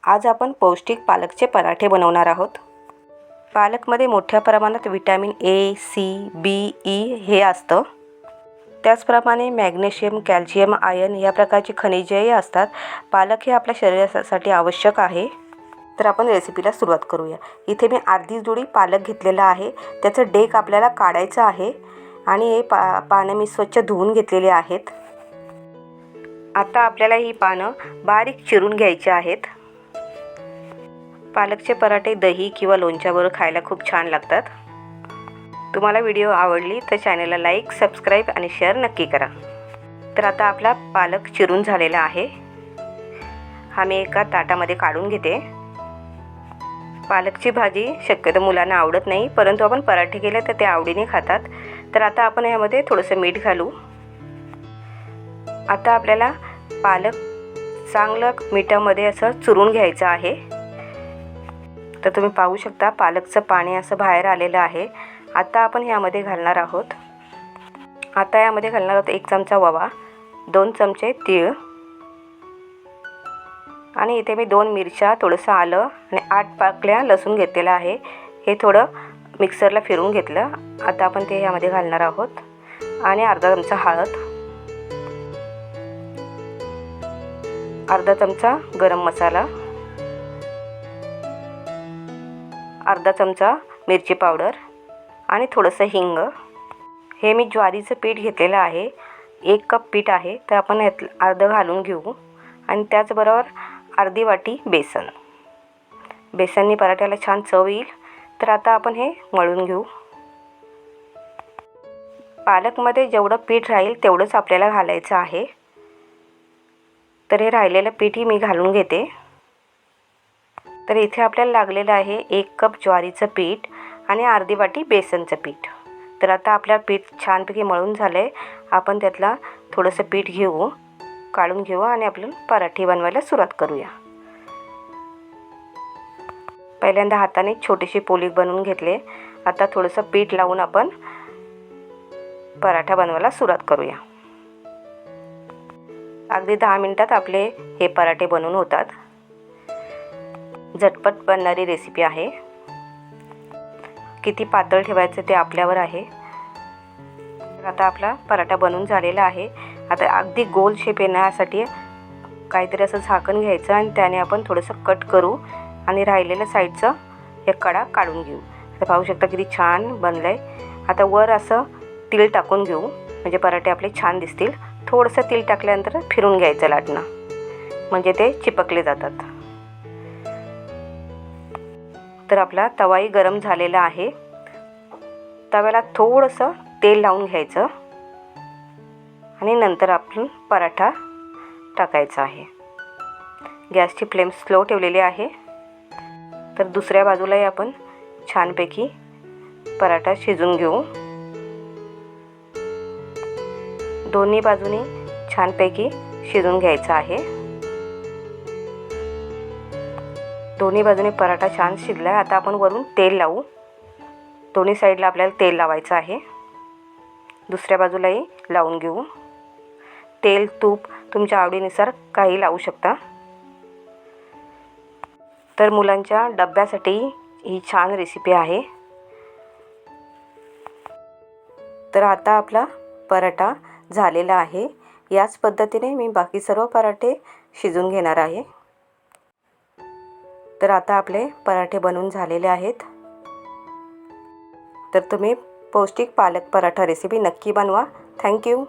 आज आपण पौष्टिक पालकचे पराठे बनवणार आहोत। पालकमध्ये मोठ्या प्रमाणात vitamin A, C, B, E हे असतं। त्याचप्रमाणे मॅग्नेशियम, कॅल्शियम, आयर्न या प्रकारची खनिजेही असतात। पालक हे आपल्या शरीरासाठी आवश्यक आहे। तर आपण रेसिपीला सुरुवात करूया। इथे मी अर्धी जुडी पालक घेतलेला आहे। त्याचं डेक आपल्याला काढायचं आहे आणि हे पानं मी स्वच्छ धुवून घेतलेले आहेत। आता आपल्याला ही पानं बारीक चिरून घ्यायची आहेत। पालकचे पराठे दही किंवा लोणच्याबरोबर खायला खूप छान लागतात। तुम्हाला व्हिडिओ आवडली तर चॅनलला लाईक, सबस्क्राईब आणि शेअर नक्की करा। तर आता आपला पालक चिरून झालेला आहे। हा मी एका ताटामध्ये काढून घेते। पालकची भाजी शक्यतो मुलांना आवडत नाही, परंतु आपण पराठे केले तर ते आवडीने खातात। तर आता आपण यामध्ये थोडंसं मीठ घालू। आता आपल्याला पालक चांगलं मिठामध्ये असं चुरून घ्यायचं आहे। तर तुम्ही पाहू शकता पालकचं पाणी असं बाहेर आलेलं आहे। आता आपण यामध्ये घालणार आहोत एक चमचा ओवा, 2 चमचे तीळ आणि इथे मी 2 मिरच्या, थोडंसं आलं आणि 8 पाकळ्या लसूण घेतलेला आहे। हे थोडं मिक्सरला फिरवून घेतलं। आता आपण ते यामध्ये घालणार आहोत आणि अर्धा चमचा हळद, अर्धा चमचा गरम मसाला, अर्धा चमचा मिरची पावडर आणि थोडंसं हिंग। हे मी ज्वारीचं पीठ घेतलेलं आहे। 1 कप पीठ आहे, तर आपण यात अर्धं घालून घेऊ आणि त्याचबरोबर अर्धी वाटी बेसन। बेसननी पराठ्याला छान चव येईल। तर आता आपण हे मळून घेऊ। पालकमध्ये जेवढं पीठ राहील तेवढंच आपल्याला घालायचं आहे। तर हे राहिलेलं पीठही मी घालून घेते। तर इथे आपल्याला लागलेलं आहे 1 कप ज्वारीचं पीठ आणि अर्धी वाटी बेसनचं पीठ। तर आता आपलं पीठ छानपैकी मळून झालं आहे। आपण त्यातला थोडंसं पीठ काढून घेऊ आणि आपण पराठे बनवायला सुरुवात करूया। पहिल्यांदा हाताने छोटीशी पोळी बनवून घेतले। आता थोडंसं पीठ लावून आपण पराठा बनवायला सुरुवात करूया। अगदी 10 मिनिटात आपले हे पराठे बनवून होतात। झटपट बनणारी रेसिपी आहे। किती पातळ ठेवायचं ते आपल्यावर आहे। आता आपला पराठा बनवून झालेला आहे। आता अगदी गोल शेप येण्यासाठी काहीतरी असं झाकण घ्यायचं आणि त्याने आपण थोडंसं कट करू आणि राहिलेलं साईडचं एक कडा काढून घेऊ। आता पाहू शकता किती छान बनलंय। आता वर असं तीळ टाकून घेऊ म्हणजे पराठे आपले छान दिसतील। थोडंसं तीळ टाकल्यानंतर फिरून घ्यायचं लाटणं, म्हणजे ते चिपकले जातात। तर आपला तवाही गरम झालेला आहे। तव्याला थोडंसं तेल लावून घ्यायचं आणि नंतर आपण पराठा टाकायचा आहे। गॅसची फ्लेम स्लो ठेवलेली आहे। तर दुसऱ्या बाजूलाही आपण छानपैकी पराठा शिजून घेऊ। दोन्ही बाजूनी छानपैकी शिजून घ्यायचा आहे। दोन्ही बाजूने पराठा छान शिजला आहे। आता आपण वरून तेल लावू। दोन्ही साईडला आपल्याला तेल लावायचं आहे। दुसऱ्या बाजूलाही लावून घेऊ। तेल, तूप तुमच्या आवडीनुसार काही लावू शकता। तर मुलांच्या डब्यासाठी ही छान रेसिपी आहे। तर आता आपला पराठा झालेला आहे। याच पद्धतीने मी बाकी सर्व पराठे शिजून घेणार आहे। तर आता आपले पराठे बनवून झालेले आहेत। तर तुम्ही पौष्टिक पालक पराठा रेसिपी नक्की बनवा। थँक्यू।